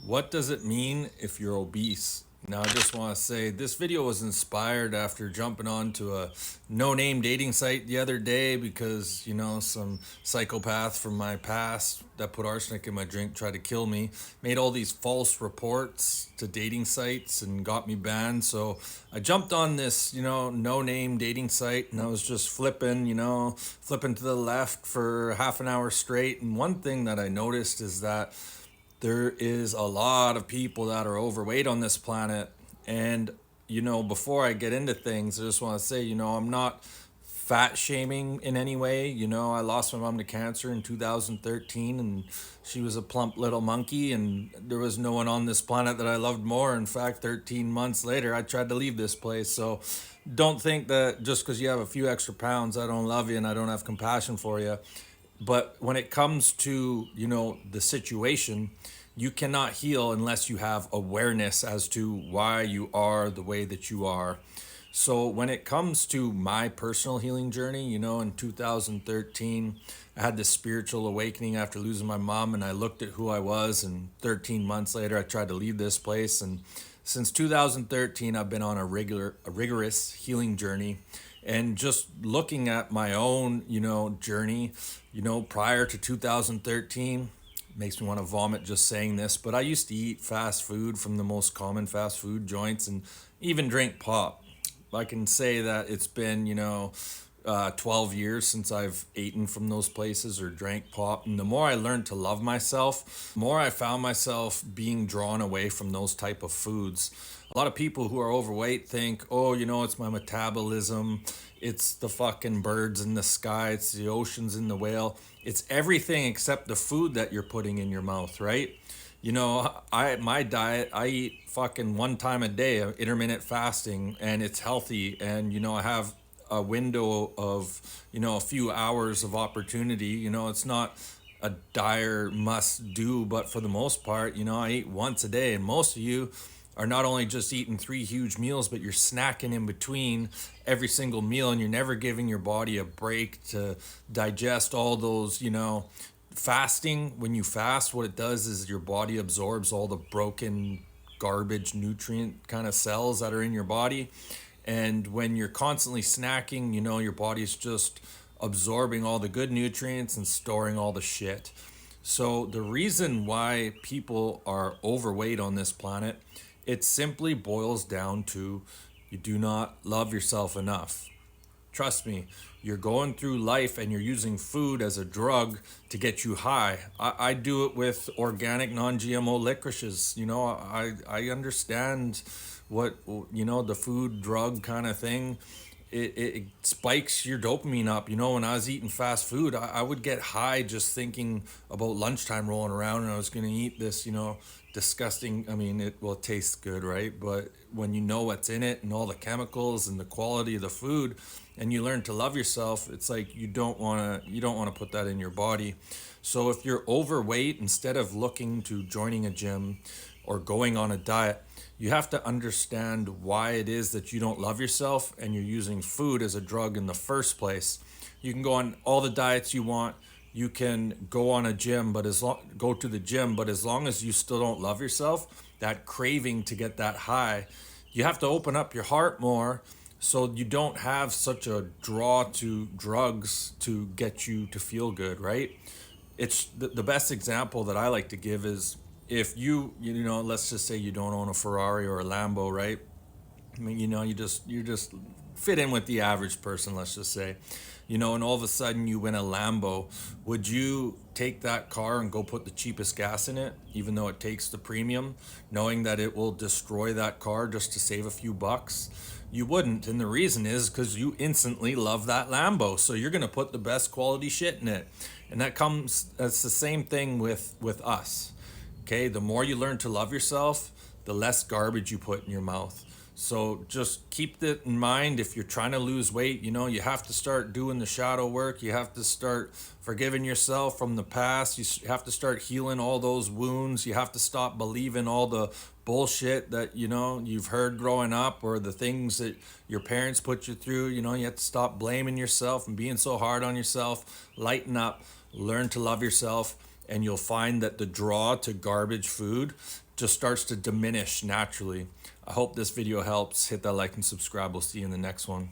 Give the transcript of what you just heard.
What does it mean if you're obese? Now, I just want to say this video was inspired after jumping onto a no name dating site the other day because, some psychopath from my past that put arsenic in my drink tried to kill me, made all these false reports to dating sites and got me banned. So I jumped on this, no name dating site and I was just flipping to the left for half an hour straight. And one thing that I noticed is that there is a lot of people that are overweight on this planet. And, before I get into things, I just want to say, I'm not fat shaming in any way. I lost my mom to cancer in 2013, and she was a plump little monkey, and there was no one on this planet that I loved more. In fact, 13 months later, I tried to leave this place. So don't think that just because you have a few extra pounds, I don't love you and I don't have compassion for you. But when it comes to, the situation, you cannot heal unless you have awareness as to why you are the way that you are. So when it comes to my personal healing journey, in 2013, I had this spiritual awakening after losing my mom, and I looked at who I was, and 13 months later I tried to leave this place. And since 2013 I've been on a rigorous healing journey. And just looking at my own, journey, prior to 2013, makes me want to vomit just saying this, but I used to eat fast food from the most common fast food joints and even drink pop. I can say that it's been, 12 years since I've eaten from those places or drank pop. And the more I learned to love myself, the more I found myself being drawn away from those type of foods. A lot of people who are overweight think, oh, it's my metabolism, it's the fucking birds in the sky, it's the oceans and the whale. It's everything except the food that you're putting in your mouth, right? My diet, I eat fucking one time a day, intermittent fasting, and it's healthy. And I have a window of a few hours of opportunity. It's not a dire must do, but for the most part, I eat once a day. And most of you are not only just eating three huge meals, but you're snacking in between every single meal, and you're never giving your body a break to digest all those, fasting. When you fast, what it does is your body absorbs all the broken garbage nutrient kind of cells that are in your body. And when you're constantly snacking, your body's just absorbing all the good nutrients and storing all the shit. So the reason why people are overweight on this planet, it simply boils down to you do not love yourself enough. Trust me, you're going through life and you're using food as a drug to get you high. I do it with organic, non-GMO licorices. I understand what, the food drug kind of thing. It spikes your dopamine up. When I was eating fast food, I would get high just thinking about lunchtime rolling around and I was going to eat this, disgusting. I mean, it will taste good, right? But when you know what's in it and all the chemicals and the quality of the food, and you learn to love yourself, it's like you don't want to put that in your body. So if you're overweight, instead of looking to joining a gym or going on a diet, you have to understand why it is that you don't love yourself and you're using food as a drug in the first place. You can go on all the diets you want. You can go on a gym, go to the gym, but as long as you still don't love yourself, that craving to get that high, you have to open up your heart more so you don't have such a draw to drugs to get you to feel good, right? It's the best example that I like to give is if let's just say you don't own a Ferrari or a Lambo, right? I mean, you just fit in with the average person, let's just say, and all of a sudden you win a Lambo. Would you take that car and go put the cheapest gas in it, even though it takes the premium, knowing that it will destroy that car just to save a few bucks? You wouldn't, and the reason is because you instantly love that Lambo, so you're gonna put the best quality shit in it, and that's the same thing with us. Okay, the more you learn to love yourself, the less garbage you put in your mouth. So just keep that in mind. If you're trying to lose weight, you have to start doing the shadow work. You have to start forgiving yourself from the past. You have to start healing all those wounds. You have to stop believing all the bullshit that, you've heard growing up or the things that your parents put you through. You have to stop blaming yourself and being so hard on yourself. Lighten up, learn to love yourself. and you'll find that the draw to garbage food just starts to diminish naturally. I hope this video helps. Hit that like and subscribe. We'll see you in the next one.